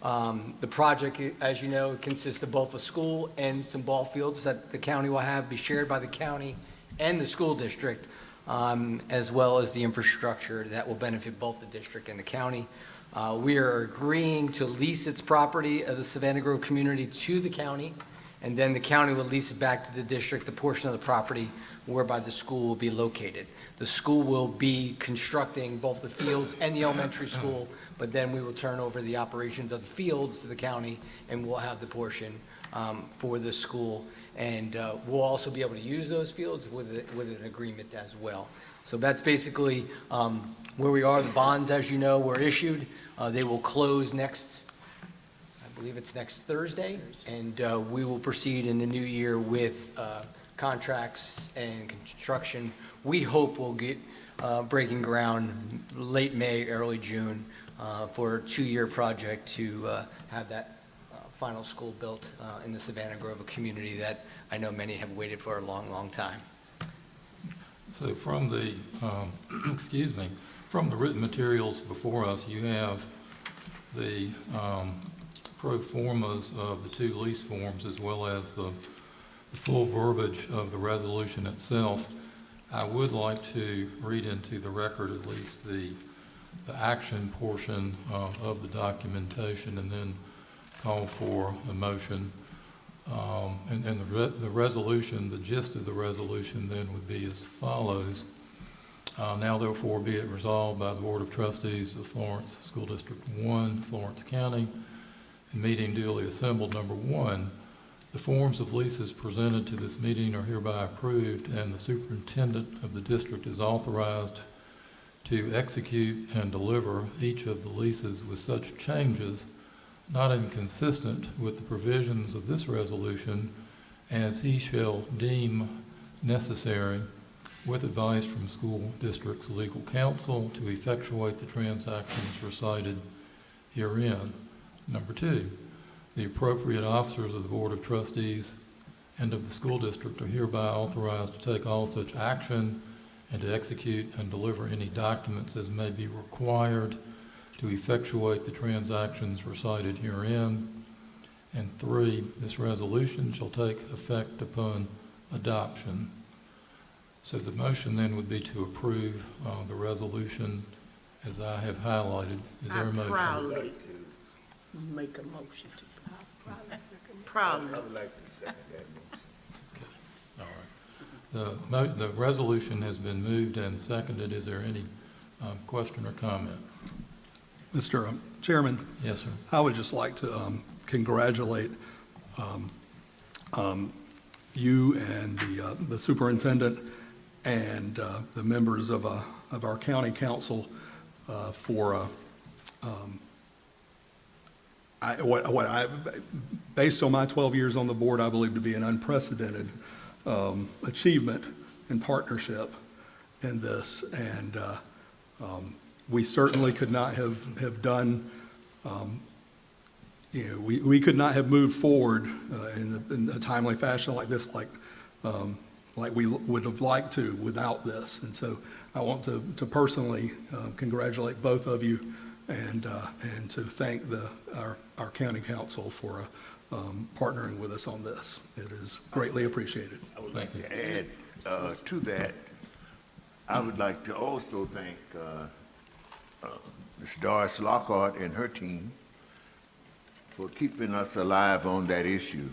The project, as you know, consists of both a school and some ball fields that the county will have be shared by the county and the school district, as well as the infrastructure that will benefit both the district and the county. We are agreeing to lease its property of the Savannah Grove community to the county, and then the county will lease it back to the district, the portion of the property whereby the school will be located. The school will be constructing both the fields and the elementary school, but then we will turn over the operations of the fields to the county, and we'll have the portion for the school. And we'll also be able to use those fields with an agreement as well. So that's basically where we are. The bonds, as you know, were issued. They will close next, I believe it's next Thursday, and we will proceed in the new year with contracts and construction. We hope we'll get breaking ground late May, early June for a 2-year project to have that final school built in the Savannah Grove community that I know many have waited for a long, long time. So from the, excuse me, from the written materials before us, you have the pro formas of the 2 lease forms as well as the full verbiage of the resolution itself. I would like to read into the record at least the action portion of the documentation and then call for a motion. And the resolution, the gist of the resolution then would be as follows. Now therefore be it resolved by the Board of Trustees of Florence School District 1, Florence County, and meeting duly assembled. Number 1, the forms of leases presented to this meeting are hereby approved, and the superintendent of the district is authorized to execute and deliver each of the leases with such changes not inconsistent with the provisions of this resolution as he shall deem necessary, with advice from school district's legal counsel, to effectuate the transactions recited herein. Number 2, the appropriate officers of the Board of Trustees and of the school district are hereby authorized to take all such action and to execute and deliver any documents as may be required to effectuate the transactions recited herein. And 3, this resolution shall take effect upon adoption. So the motion then would be to approve the resolution as I have highlighted. Is there a motion? I proudly make a motion to. Proudly. I would like to second that motion. All right. The resolution has been moved and seconded. Is there any question or comment? Mr. Chairman? Yes, sir. I would just like to congratulate you and the superintendent and the members of our county council for based on my 12 years on the board, I believe to be an unprecedented achievement and partnership in this. And we certainly could not have done, we could not have moved forward in a timely fashion like this, like we would have liked to without this. And so I want to personally congratulate both of you and to thank our county council for partnering with us on this. It is greatly appreciated. I would like to add to that, I would like to also thank Ms. Doris Lockhart and her team for keeping us alive on that issue.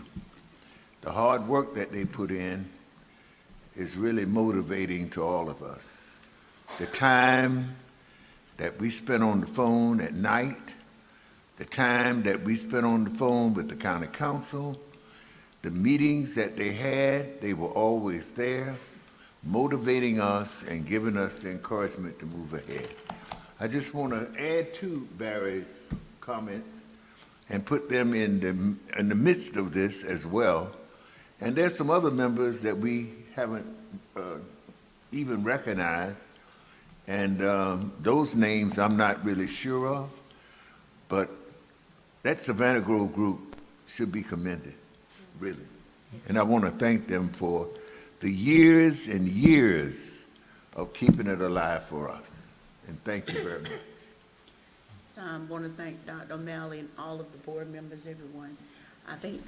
The hard work that they put in is really motivating to all of us. The time that we spent on the phone at night, the time that we spent on the phone with the county council, the meetings that they had, they were always there, motivating us and giving us the encouragement to move ahead. I just want to add to Barry's comments and put them in the midst of this as well. And there's some other members that we haven't even recognized, and those names I'm not really sure of, but that Savannah Grove group should be commended, really. And I want to thank them for the years and years of keeping it alive for us. And thank you very much. I want to thank Dr. O'Malley and all of the board members, everyone. I think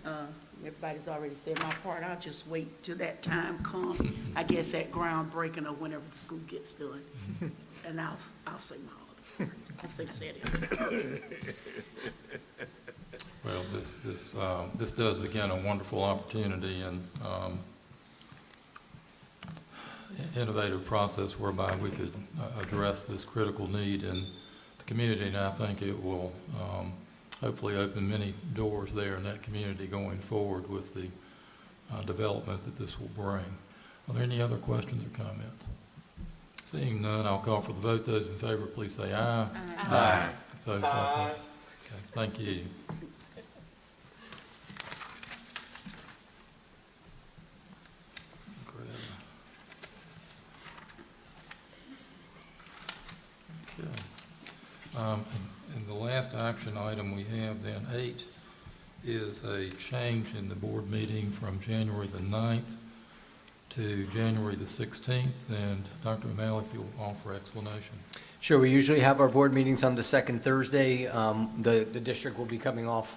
everybody's already said my part. I'll just wait till that time comes. I guess at groundbreaking or whenever the school gets done. And I'll say my other part. I say it. Well, this does begin a wonderful opportunity and innovative process whereby we could address this critical need in the community, and I think it will hopefully open many doors there in that community going forward with the development that this will bring. Are there any other questions or comments? Seeing none, I'll call for the vote. Those in favor, please say aye. Aye. Opposed, likewise. Okay, thank you. And the last action item we have then, 8, is a change in the board meeting from January the 9th to January the 16th. And Dr. O'Malley, if you'll offer explanation. Sure, we usually have our board meetings on the second Thursday. The district will be coming off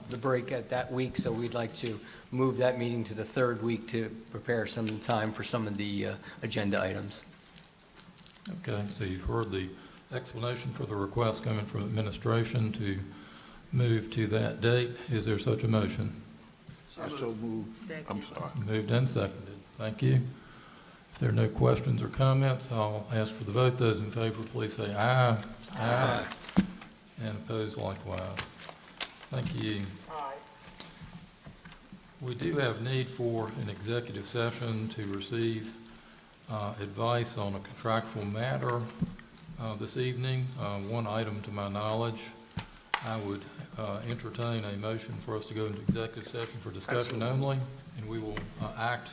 the break at that week, so we'd like to move that meeting to the third week to prepare some time for some of the agenda items. Okay, so you've heard the explanation for the request coming from administration to move to that date. Is there such a motion? I so move. I'm sorry. Moved and seconded. Thank you. If there are no questions or comments, I'll ask for the vote. Those in favor, please say aye. Aye. And opposed likewise. Thank you. We do have need for an executive session to receive advice on a contractual matter this evening. One item to my knowledge, I would entertain a motion for us to go into executive session for discussion only, and we will act,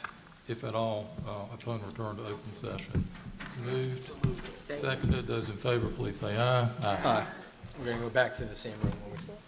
if at all, upon return to open session. It's moved, seconded. Those in favor, please say aye. Aye. We're going to go back to the same room when we start.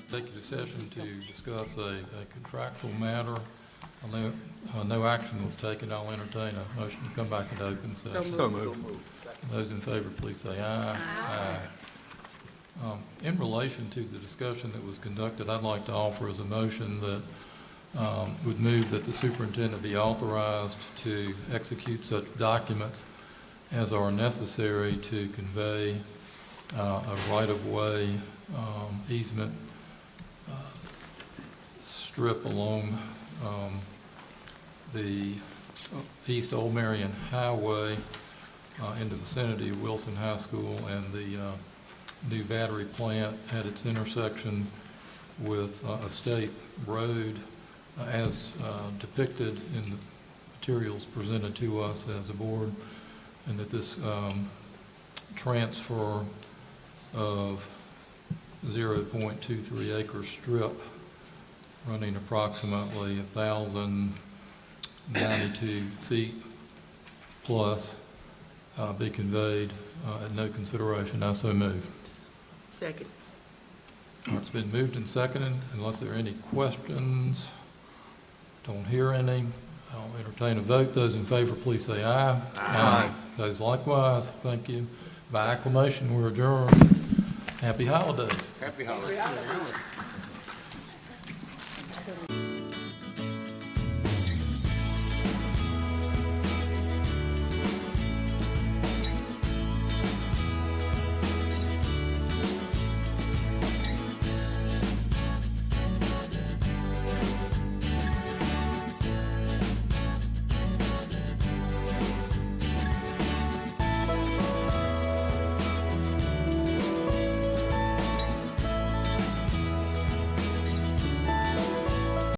executive session to discuss a contractual matter. No action was taken. I'll entertain a motion to come back into open session. So moved. Those in favor, please say aye. Aye. In relation to the discussion that was conducted, I'd like to offer as a motion that would move that the superintendent be authorized to execute such documents as are necessary to convey a right-of-way easement strip along the East Old Marion Highway in the vicinity of Wilson High School and the new battery plant at its intersection with a state road as depicted in the materials presented to us as a board, and that this transfer of 0.23 acre strip running approximately 1,092 feet plus be conveyed at no consideration. I so move. Second. All right, it's been moved and seconded. Unless there are any questions, don't hear any. I'll entertain a vote. Those in favor, please say aye. Aye. Those likewise, thank you. By acclamation, we're adjourned. Happy holidays. Happy holidays.